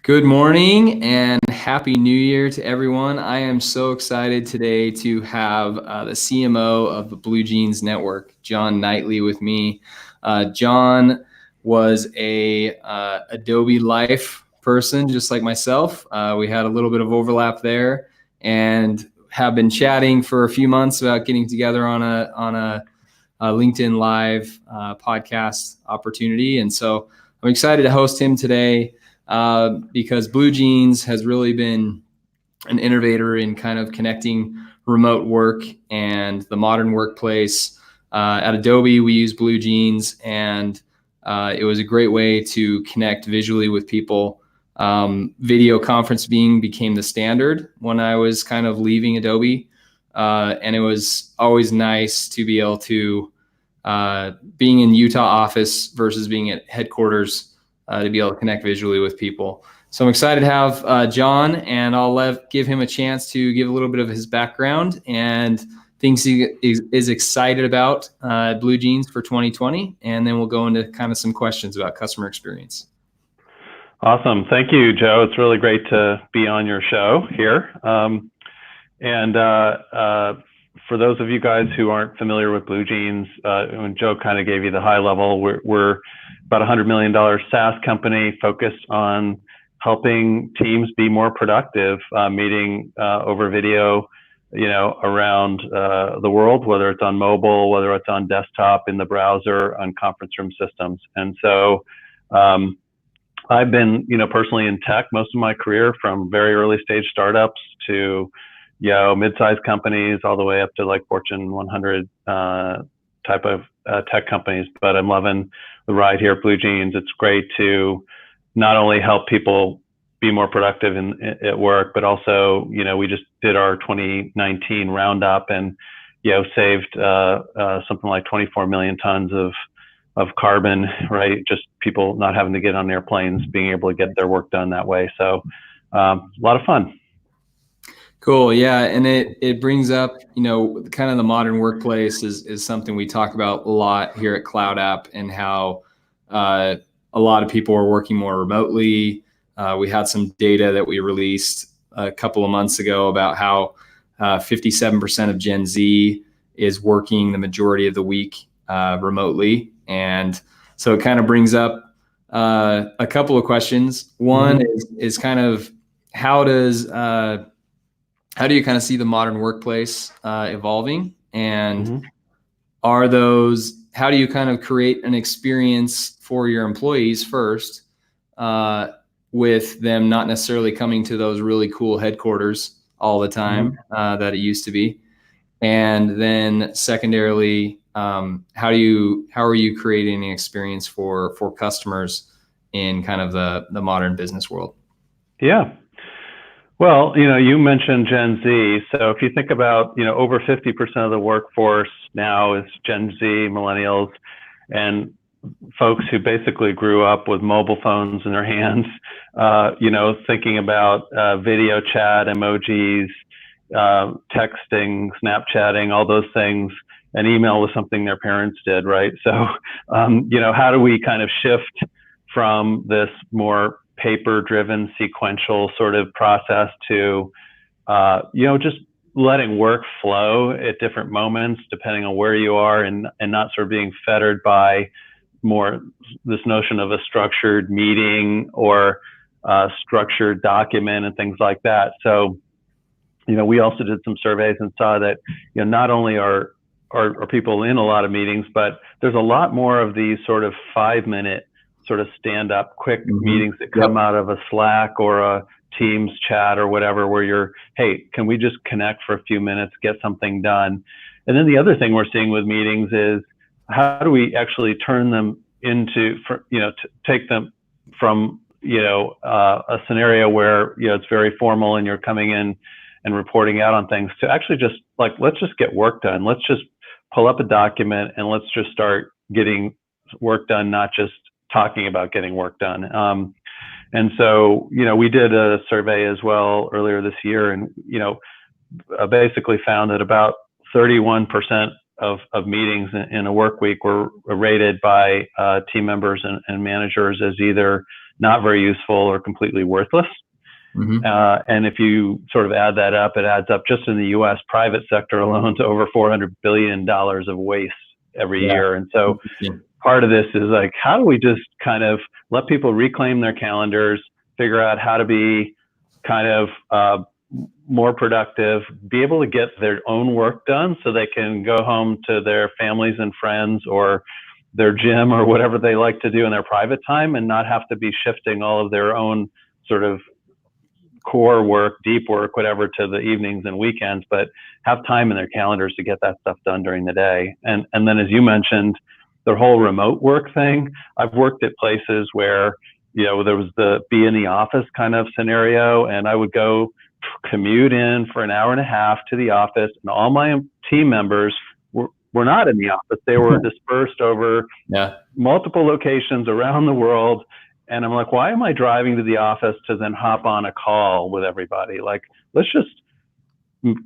Good morning and Happy New Year to everyone. I am so excited today to have the CMO of the BlueJeans Network, John Knightly, with me. John was a Adobe Life person, just like myself. We had a little bit of overlap there and have been chatting for a few months about getting together on a LinkedIn Live podcast opportunity. And so I'm excited to host him today. Because BlueJeans has really been an innovator in kind of connecting remote work and the modern workplace. At Adobe, we use BlueJeans, and it was a great way to connect visually with people. Video conferencing became the standard when I was kind of leaving Adobe, and it was always nice to be able to, being in Utah office versus being at headquarters, to be able to connect visually with people. So I'm excited to have John, and I'll give him a chance to give a little bit of his background and things he is excited about at BlueJeans for 2020, and then we'll go into kind of some questions about customer experience. Awesome. Thank you, Joe. It's really great to be on your show here. For those of you guys who aren't familiar with BlueJeans, when Joe kind of gave you the high level, we're about $100 million SaaS company focused on helping teams be more productive, meeting over video, around the world, whether it's on mobile, whether it's on desktop, in the browser, on conference room systems. And so I've been, personally in tech most of my career, from very early stage startups to mid-sized companies, all the way up to like Fortune 100 type of tech companies. But I'm loving the ride here at BlueJeans. It's great to not only help people be more productive at work, but also, we just did our 2019 roundup and, saved something like 24 million tons of carbon, right? Just people not having to get on airplanes, being able to get their work done that way. So a lot of fun. Cool. Yeah. And it brings up, kind of the modern workplace is something we talk about a lot here at CloudApp, and how a lot of people are working more remotely. We had some data that we released a couple of months ago about how 57% of Gen Z is working the majority of the week remotely. And so it kind of brings up a couple of questions. One is kind of how do you kind of see the modern workplace evolving? And how do you kind of create an experience for your employees first, with them not necessarily coming to those really cool headquarters all the time that it used to be? And then secondarily, how are you creating an experience for customers in kind of the modern business world? Yeah. Well, you mentioned Gen Z. So if you think about, over 50% of the workforce now is Gen Z, millennials, and folks who basically grew up with mobile phones in their hands, thinking about video chat, emojis, texting, Snapchatting, all those things. And email was something their parents did, right? So, how do we kind of shift from this more paper-driven sequential sort of process to, just letting work flow at different moments, depending on where you are, and not sort of being fettered by more this notion of a structured meeting or a structured document and things like that. So, we also did some surveys and saw that, not only are people in a lot of meetings, but there's a lot more of these sort of 5-minute sort of stand up quick meetings that come out of a Slack or a Teams chat or whatever, where you're, hey, can we just connect for a few minutes, get something done? And then the other thing we're seeing with meetings is, how do we actually turn them into, take them from, a scenario where, it's very formal and you're coming in and reporting out on things, to actually just like, let's just get work done. Let's just pull up a document and let's just start getting work done, not just talking about getting work done. And so, we did a survey as well earlier this year, and, basically found that about 31% of meetings in a work week were rated by team members and managers as either not very useful or completely worthless. Mm-hmm. And if you sort of add that up, it adds up just in the U.S. private sector alone to over $400 billion of waste every year. And so part of this is like, how do we just kind of let people reclaim their calendars, figure out how to be kind of more productive, be able to get their own work done so they can go home to their families and friends or their gym or whatever they like to do in their private time, and not have to be shifting all of their own sort of core work, deep work, whatever, to the evenings and weekends, but have time in their calendars to get that stuff done during the day. And then, as you mentioned, the whole remote work thing. I've worked at places where, you know, there was the be in the office kind of scenario, and I would go commute in for an hour and a half to the office, and all my team members were not in the office. They were dispersed over multiple locations around the world. And I'm like, why am I driving to the office to then hop on a call with everybody? Like, let's just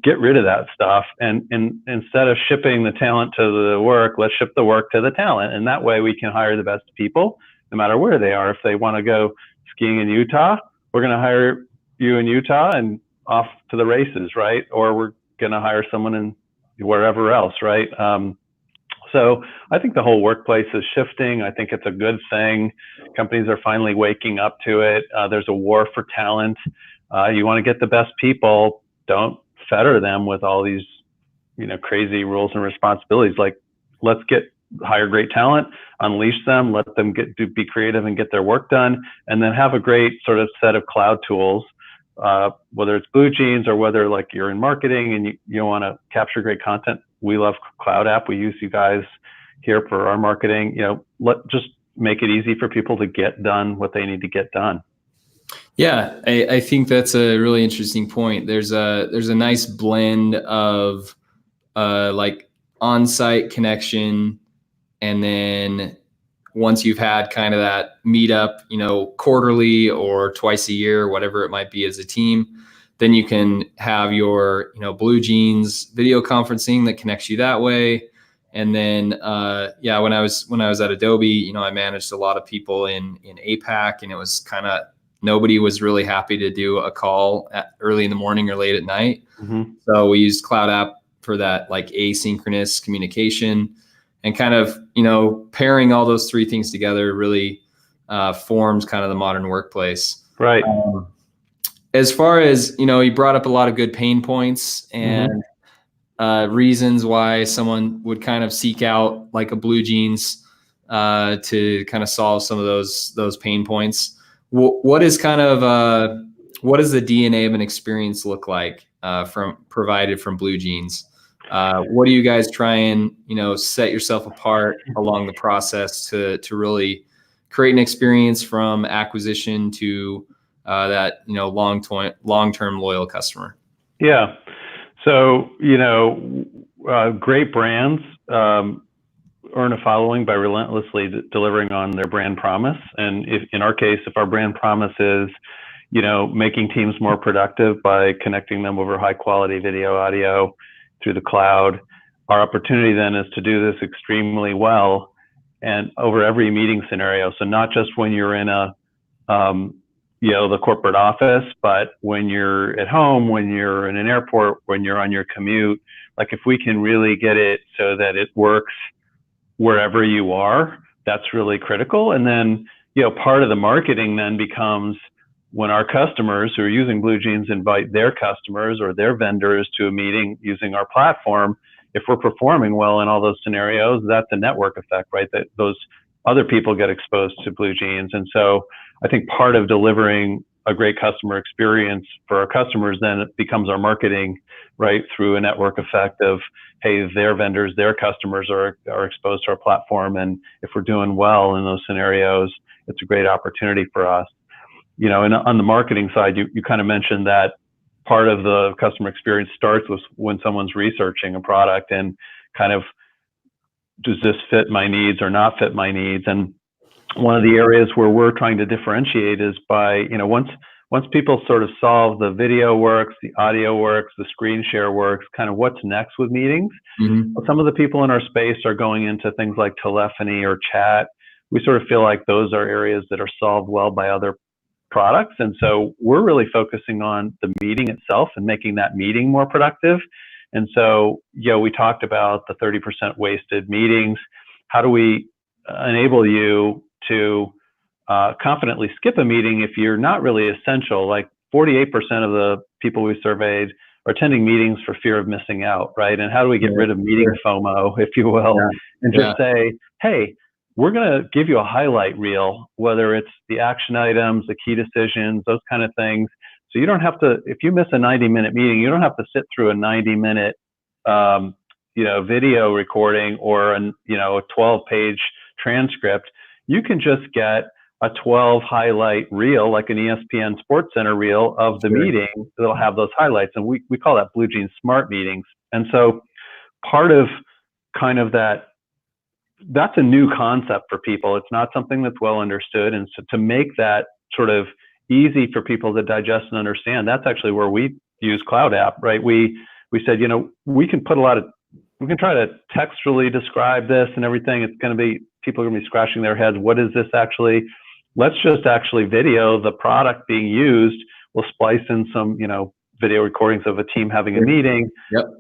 get rid of that stuff. And instead of shipping the talent to the work, let's ship the work to the talent. And that way we can hire the best people, no matter where they are. If they want to go skiing in Utah, we're going to hire you in Utah and off to the races, right? Or we're going to hire someone in wherever else, right? So I think the whole workplace is shifting. I think it's a good thing. Companies are finally waking up to it. There's a war for talent. You want to get the best people. Don't fetter them with all these, you know, crazy rules and responsibilities. Like, let's hire great talent, unleash them, let them be creative and get their work done, and then have a great sort of set of cloud tools. Whether it's BlueJeans or whether like you're in marketing and you want to capture great content. We love CloudApp. We use you guys here for our marketing. You know, just make it easy for people to get done what they need to get done. Yeah, I think that's a really interesting point. There's a nice blend of like on-site connection, and then once you've had kind of that meetup, you know, quarterly or twice a year, whatever it might be as a team, then you can have your, you know, BlueJeans video conferencing that connects you that way. And then, when I was at Adobe, you know, I managed a lot of people in APAC, and it was kind of, nobody was really happy to do a call early in the morning or late at night. Mm-hmm. So we used CloudApp for that, like asynchronous communication, and kind of, you know, pairing all those three things together really forms kind of the modern workplace. Right. As far as, you know, you brought up a lot of good pain points and reasons why someone would kind of seek out like a BlueJeans to kind of solve some of those pain points. What is kind of what does the DNA of an experience look like provided from BlueJeans? What do you guys try and, you know, set yourself apart along the process to really create an experience from acquisition to that, you know, long-term loyal customer? Yeah. So, you know, great brands earn a following by relentlessly delivering on their brand promise. And in our case, if our brand promise is, you know, making teams more productive by connecting them over high quality video, audio through the cloud, our opportunity then is to do this extremely well and over every meeting scenario. So not just when you're in you know, the corporate office, but when you're at home, when you're in an airport, when you're on your commute, like if we can really get it so that it works wherever you are, that's really critical. And then, you know, part of the marketing then becomes when our customers who are using BlueJeans invite their customers or their vendors to a meeting using our platform, if we're performing well in all those scenarios, that's a network effect, right? That those other people get exposed to BlueJeans. And so I think part of delivering a great customer experience for our customers then it becomes our marketing, right? Through a network effect of, hey, their vendors, their customers are exposed to our platform. And if we're doing well in those scenarios, it's a great opportunity for us. You know, and on the marketing side, you kind of mentioned that part of the customer experience starts with when someone's researching a product and kind of, does this fit my needs or not fit my needs? And one of the areas where we're trying to differentiate is by, you know, once people sort of solve the video works, the audio works, the screen share works, kind of what's next with meetings. Mm-hmm. Some of the people in our space are going into things like telephony or chat, we sort of feel like those are areas that are solved well by other products. And so we're really focusing on the meeting itself and making that meeting more productive. And so, we talked about the 30% wasted meetings. How do we enable you to confidently skip a meeting if you're not really essential? Like 48% of the people we surveyed are attending meetings for fear of missing out, right? And how do we get rid of meeting FOMO, if you will, and just say, hey, we're going to give you a highlight reel, whether it's the action items, the key decisions, those kind of things. So you don't have to, if you miss a 90-minute meeting, you don't have to sit through a 90-minute, video recording or a 12-page transcript. You can just get a 12 highlight reel, like an ESPN Sports Center reel of the meeting that'll have those highlights. And we call that BlueJeans Smart Meetings. And so part of kind of that's a new concept for people. It's not something that's well understood. And so to make that sort of easy for people to digest and understand, that's actually where we use CloudApp, right? We said, we can try to textually describe this and everything. It's going to be, people are going to be scratching their heads. What is this actually? Let's just actually video the product being used. We'll splice in some, video recordings of a team having a meeting.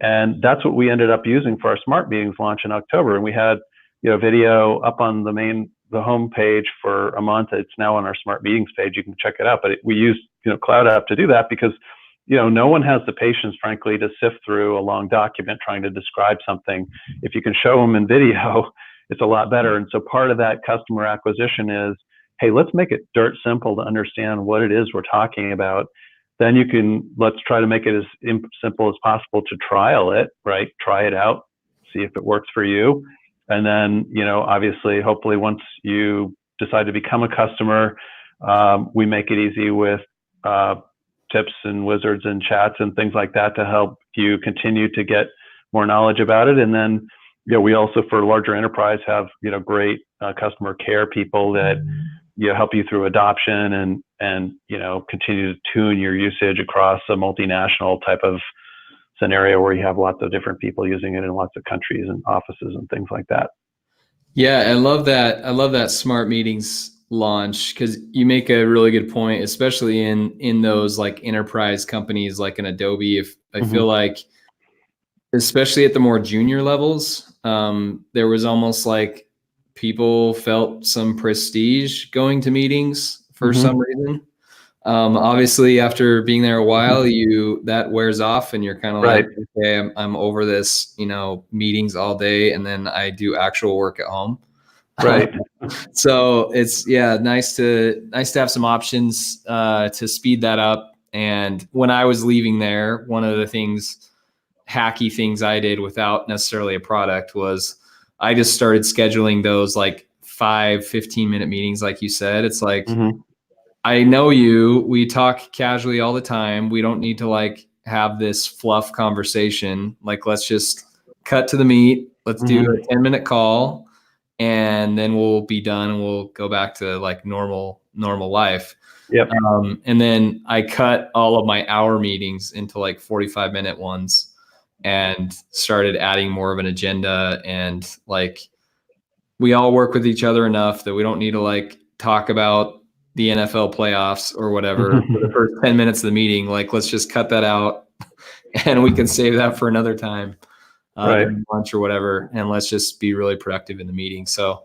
And that's what we ended up using for our Smart Meetings launch in October. And we had, video up on the home page for a month. It's now on our Smart Meetings page. You can check it out. But we use, CloudApp to do that because, no one has the patience, frankly, to sift through a long document trying to describe something. If you can show them in video, it's a lot better. And so part of that customer acquisition is, hey, let's make it dirt simple to understand what it is we're talking about. Then let's try to make it as simple as possible to trial it, right? Try it out, see if it works for you. And then, obviously, hopefully once you decide to become a customer, we make it easy with tips and wizards and chats and things like that to help you continue to get more knowledge about it. And then, we also, for larger enterprise, have, great customer care people that, help you through adoption and continue to tune your usage across a multinational type of scenario where you have lots of different people using it in lots of countries and offices and things like that. Yeah, I love that. I love that Smart Meetings launch because you make a really good point, especially in those like enterprise companies like an Adobe. If I feel like, especially at the more junior levels, there was almost like people felt some prestige going to meetings for some reason. Obviously, after being there a while, that wears off, and you're kind of like, okay, I'm over this, meetings all day, and then I do actual work at home. Right. So it's nice to have some options to speed that up. And when I was leaving there, one of the hacky things I did without necessarily a product was I just started scheduling those like 15-minute meetings, like you said. It's like, I know you, we talk casually all the time. We don't need to like have this fluff conversation. Like, let's just cut to the meat. Let's do a 10-minute call and then we'll be done and we'll go back to like normal life. Yep. And then I cut all of my hour meetings into like 45-minute ones and started adding more of an agenda. And like, we all work with each other enough that we don't need to like talk about the NFL playoffs or whatever for the first 10 minutes of the meeting. Like, let's just cut that out and we can save that for another time, during lunch or whatever. And let's just be really productive in the meeting. So,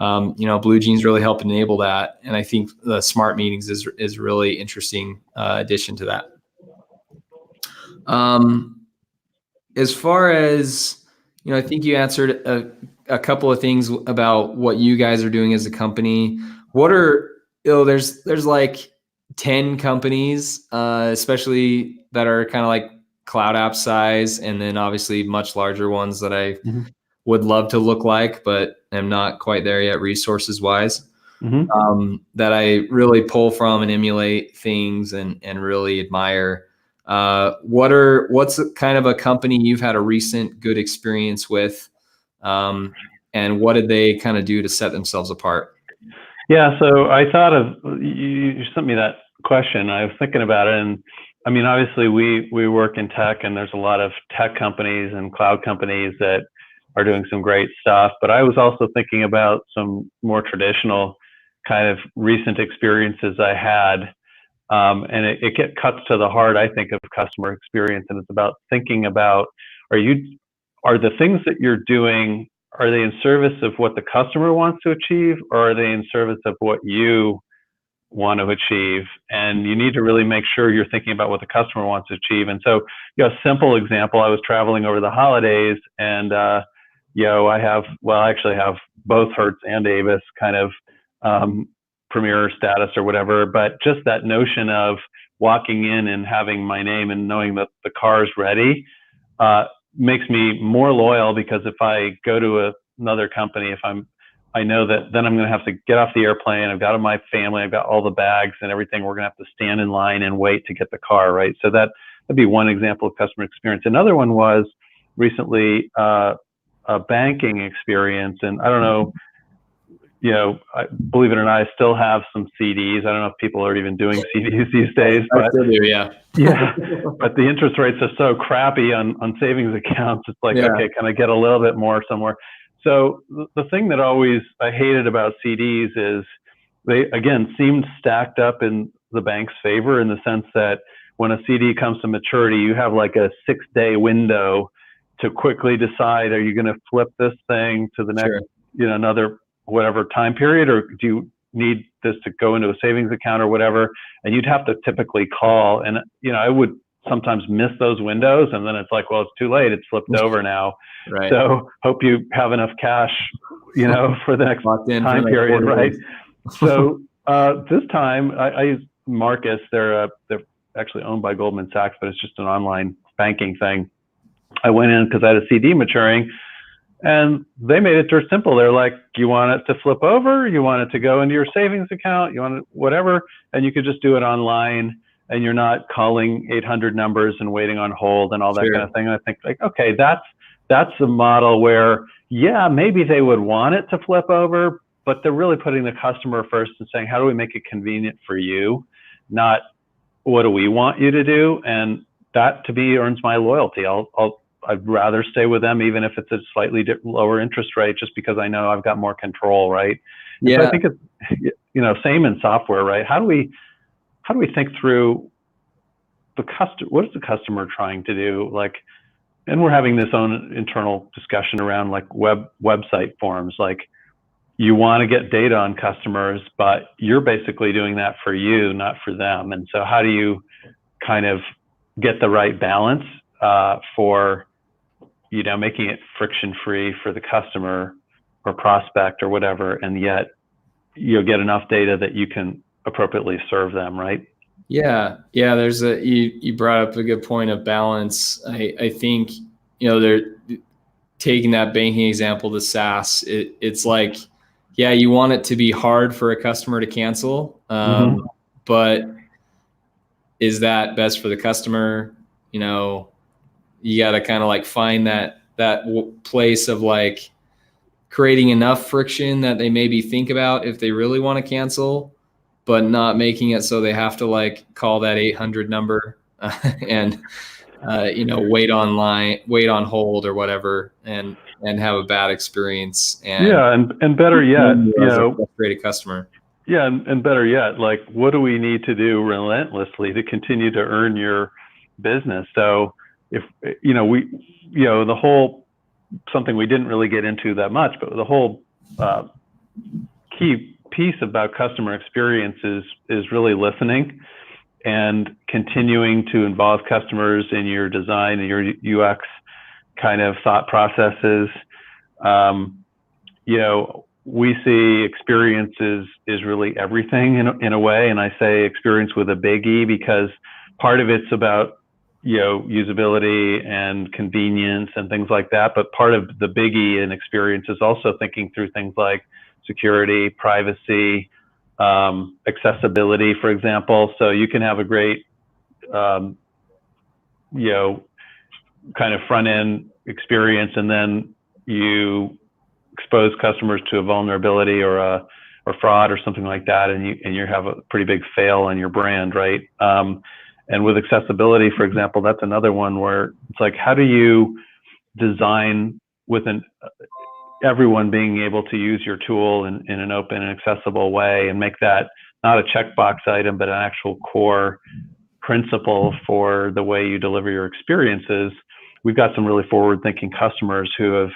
BlueJeans really helped enable that. And I think the Smart Meetings is really interesting addition to that. As far as, I think you answered a couple of things about what you guys are doing as a company. What are, there's like 10 companies, especially that are kind of like CloudApp size, and then obviously much larger ones that I would love to look like, but am not quite there yet resources wise, that I really pull from and emulate things and really admire. What's kind of a company you've had a recent good experience with, and what did they kind of do to set themselves apart? Yeah, so I thought of, you sent me that question. I was thinking about it, and I mean, obviously we work in tech, and there's a lot of tech companies and cloud companies that are doing some great stuff. But I was also thinking about some more traditional kind of recent experiences I had. And it cuts to the heart, I think, of customer experience. And it's about thinking about, are the things that you're doing, are they in service of what the customer wants to achieve, or are they in service of what you want to achieve? And you need to really make sure you're thinking about what the customer wants to achieve. And so, a simple example, I was traveling over the holidays, and I actually have both Hertz and Avis kind of premier status or whatever, but just that notion of walking in and having my name and knowing that the car's ready makes me more loyal, because if I go to another company, I know that then I'm going to have to get off the airplane. I've got my family, I've got all the bags and everything. We're going to have to stand in line and wait to get the car, right? So that'd be one example of customer experience. Another one was recently a banking experience, and I don't know, believe it or not, I still have some CDs. I don't know if people are even doing CDs these days, but I still do, yeah. Yeah, but the interest rates are so crappy on savings accounts. It's like, okay, can I get a little bit more somewhere? So the thing that I hated about CDs is they, again, seemed stacked up in the bank's favor, in the sense that when a CD comes to maturity, you have like a 6-day window to quickly decide, are you going to flip this thing to the next, another whatever time period, or do you need this to go into a savings account or whatever? And you'd have to typically call, and I would sometimes miss those windows, and then it's like, well, it's too late, it's flipped over now. Right. So hope you have enough cash, for the next time period, right? So this time I use Marcus. They're actually owned by Goldman Sachs, but it's just an online banking thing. I went in because I had a CD maturing, and they made it dirt simple. They're like, you want it to flip over? You want it to go into your savings account? You want it, whatever? And you could just do it online, and you're not calling 800 numbers and waiting on hold and all that kind of thing. And I think, like, okay, that's a model where, maybe they would want it to flip over, but they're really putting the customer first and saying, how do we make it convenient for you? Not what do we want you to do? And that, to me, earns my loyalty. I'd rather stay with them, even if it's a slightly lower interest rate, just because I know I've got more control, right? Yeah. So I think it's, same in software, right? How do we think through the customer? What is the customer trying to do? Like, and we're having this own internal discussion around like website forms. Like, you want to get data on customers, but you're basically doing that for you, not for them. And so how do you kind of get the right balance for making it friction-free for the customer or prospect or whatever, and yet you'll get enough data that you can appropriately serve them, right? Yeah. You brought up a good point of balance. I think, they're taking that banking example, the SaaS, it's like, you want it to be hard for a customer to cancel, but is that best for the customer? You got to kind of like find that place of like creating enough friction that they maybe think about if they really want to cancel, but not making it so they have to like call that 800 number and wait on hold or whatever, and have a bad experience. And better yet, frustrated customer. Yeah, and better yet, like, what do we need to do relentlessly to continue to earn your business? So if the whole, something we didn't really get into that much, but the whole key piece about customer experience is really listening and continuing to involve customers in your design and your UX kind of thought processes. We see experience is really everything in a way, and I say experience with a big E, because part of it's about usability and convenience and things like that, but part of the big E in experience is also thinking through things like security, privacy, accessibility, for example. So you can have a great kind of front end experience, and then you expose customers to a vulnerability or fraud or something like that, and you have a pretty big fail on your brand, right? And with accessibility, for example, that's another one where it's like, how do you design with everyone being able to use your tool in an open and accessible way, and make that not a checkbox item, but an actual core principle for the way you deliver your experiences. We've got some really forward-thinking customers who've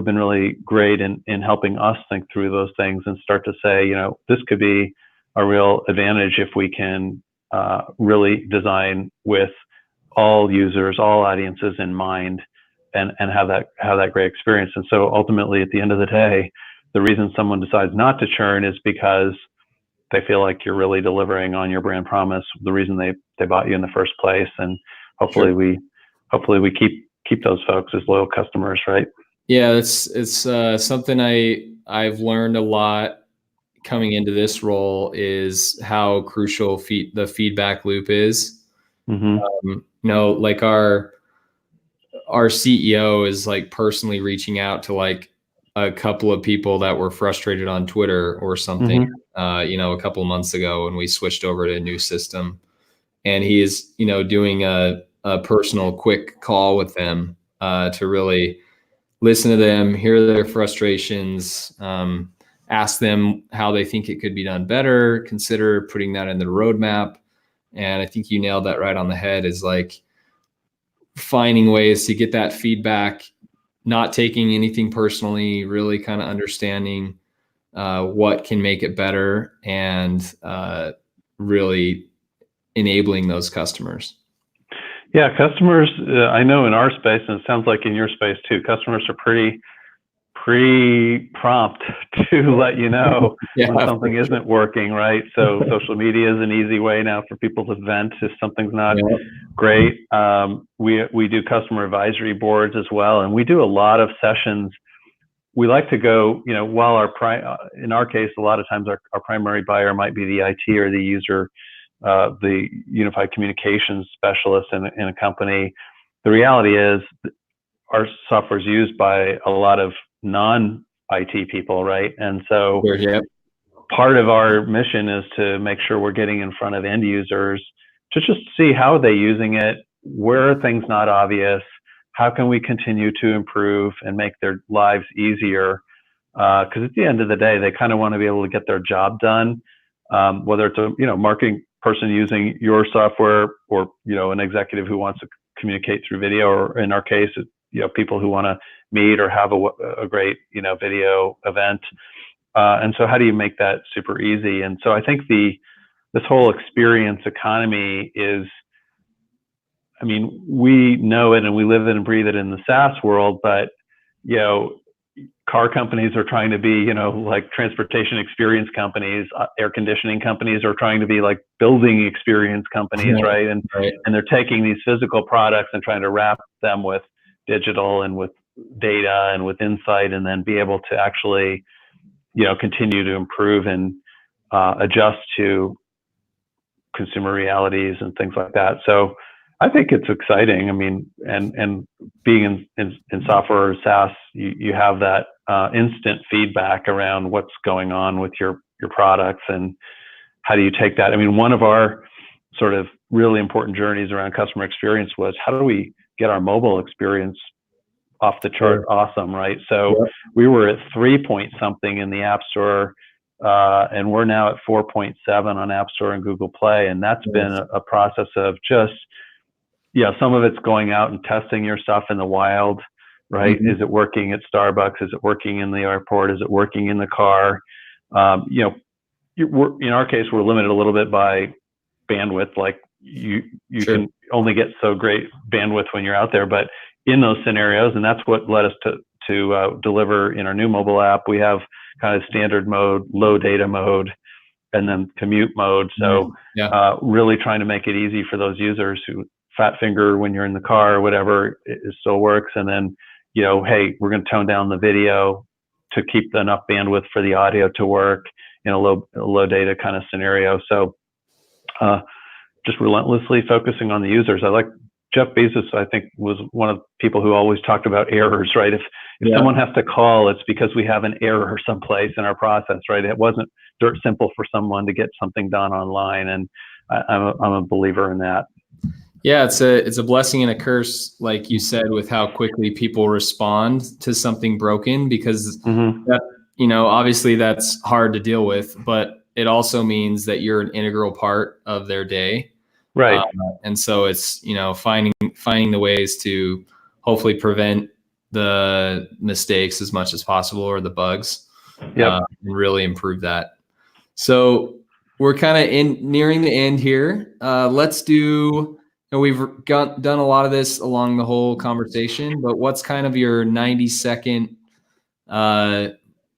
been really great in helping us think through those things and start to say, this could be a real advantage if we can really design with all users, all audiences in mind, and have that great experience. And so ultimately, at the end of the day, the reason someone decides not to churn is because they feel like you're really delivering on your brand promise, the reason they bought you in the first place. And hopefully we keep those folks as loyal customers, right? Yeah, it's something I've learned a lot coming into this role, is how crucial the feedback loop is. Mm-hmm. Like our CEO is like personally reaching out to like a couple of people that were frustrated on Twitter or something, Mm-hmm. A couple of months ago when we switched over to a new system, and he is, doing a personal quick call with them to really listen to them, hear their frustrations, ask them how they think it could be done better, consider putting that in the roadmap. And I think you nailed that right on the head, is like finding ways to get that feedback, not taking anything personally, really kind of understanding what can make it better, and really enabling those customers. Yeah, customers, I know in our space, and it sounds like in your space too, customers are pretty prompt to let you know when something isn't working, right? So social media is an easy way now for people to vent if something's not great. We do customer advisory boards as well, and we do a lot of sessions. We like to go, while in our case, a lot of times our primary buyer might be the IT or the user, the unified communications specialist in a company. The reality is our software is used by a lot of non-IT people, right? And so part of our mission is to make sure we're getting in front of end users to just see how are they using it, where are things not obvious, how can we continue to improve and make their lives easier? Because at the end of the day, they kind of want to be able to get their job done, whether it's a marketing person using your software, or an executive who wants to communicate through video, or in our case, people who want to meet or have a great video event. And so how do you make that super easy? And so I think this whole experience economy is, we know it and we live it and breathe it in the SaaS world, but car companies are trying to be, like transportation experience companies, air conditioning companies are trying to be like building experience companies, right? And they're taking these physical products and trying to wrap them with digital and with data and with insight, and then be able to actually, continue to improve and adjust to consumer realities and things like that. So I think it's exciting. And being in software or SaaS, you have that instant feedback around what's going on with your products, and how do you take that? One of our sort of really important journeys around customer experience was, how do we get our mobile experience off the chart awesome, right? So we were at 3 point something in the App Store, and we're now at 4.7 on App Store and Google Play, and that's been a process of just, some of it's going out and testing your stuff in the wild, right? Mm-hmm. Is it working at Starbucks? Is it working in the airport? Is it working in the car? In our case, we're limited a little bit by bandwidth. Like you can only get so great bandwidth when you're out there, but in those scenarios, and that's what led us to deliver in our new mobile app, we have kind of standard mode, low data mode, and then commute mode. So really trying to make it easy for those users who fat finger when you're in the car or whatever, it still works. And then, hey, we're going to tone down the video to keep enough bandwidth for the audio to work in a low data kind of scenario. So just relentlessly focusing on the users. I like Jeff Bezos, I think, was one of the people who always talked about errors, right? If someone has to call, it's because we have an error someplace in our process, right? It wasn't dirt simple for someone to get something done online. And I'm a believer in that. Yeah, it's a blessing and a curse, like you said, with how quickly people respond to something broken, because Mm-hmm. that, obviously that's hard to deal with, but it also means that you're an integral part of their day. Right. And so it's, finding the ways to hopefully prevent the mistakes as much as possible, or the bugs, Yep. and really improve that. So we're kind of nearing the end here. Let's do, we've done a lot of this along the whole conversation, but what's kind of your 90-second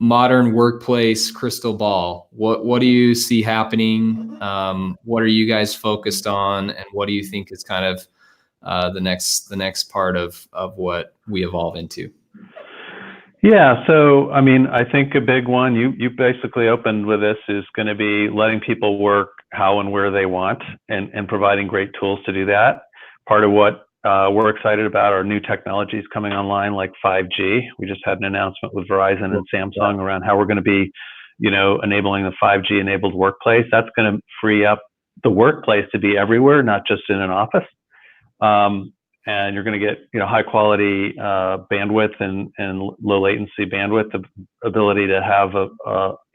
modern workplace crystal ball? What do you see happening? What are you guys focused on, and what do you think is kind of the next part of what we evolve into? Yeah. So, I mean, I think a big one, you basically opened with this, is going to be letting people work how and where they want, and providing great tools to do that. Part of what we're excited about are new technologies coming online, like 5G. We just had an announcement with Verizon and Samsung around how we're going to be, enabling the 5G enabled workplace. That's going to free up the workplace to be everywhere, not just in an office. And you're going to get high quality bandwidth and low latency bandwidth, the ability to have a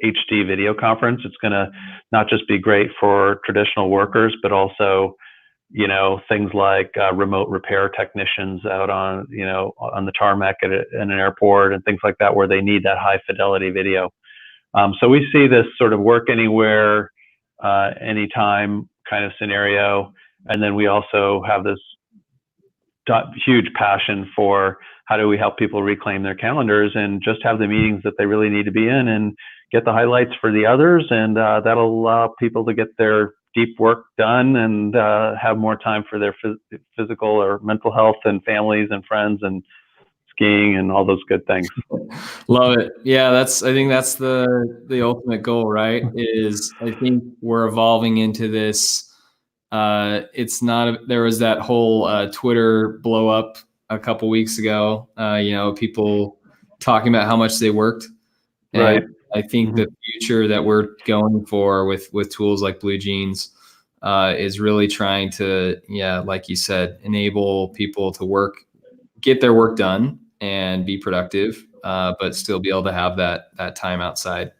HD video conference. It's going to not just be great for traditional workers, but also things like remote repair technicians out on on the tarmac at an airport and things like that, where they need that high fidelity video. So we see this sort of work anywhere, anytime kind of scenario. And then we also have this huge passion for how do we help people reclaim their calendars and just have the meetings that they really need to be in, and get the highlights for the others. And that'll allow people to get their deep work done, and have more time for their physical or mental health, and families and friends, and skiing, and all those good things. Love it. Yeah, I think that's the ultimate goal, right? I think we're evolving into this. It's not, there was that whole Twitter blow up a couple weeks ago, people talking about how much they worked. And Right. I think the future that we're going for with tools like BlueJeans is really trying to, like you said, enable people to get their work done and be productive, but still be able to have that time outside.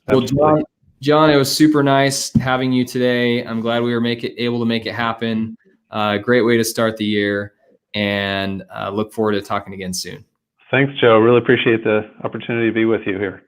Absolutely. Well, John, it was super nice having you today. I'm glad we were able to make it happen. Great way to start the year, and look forward to talking again soon. Thanks, Joe. Really appreciate the opportunity to be with you here.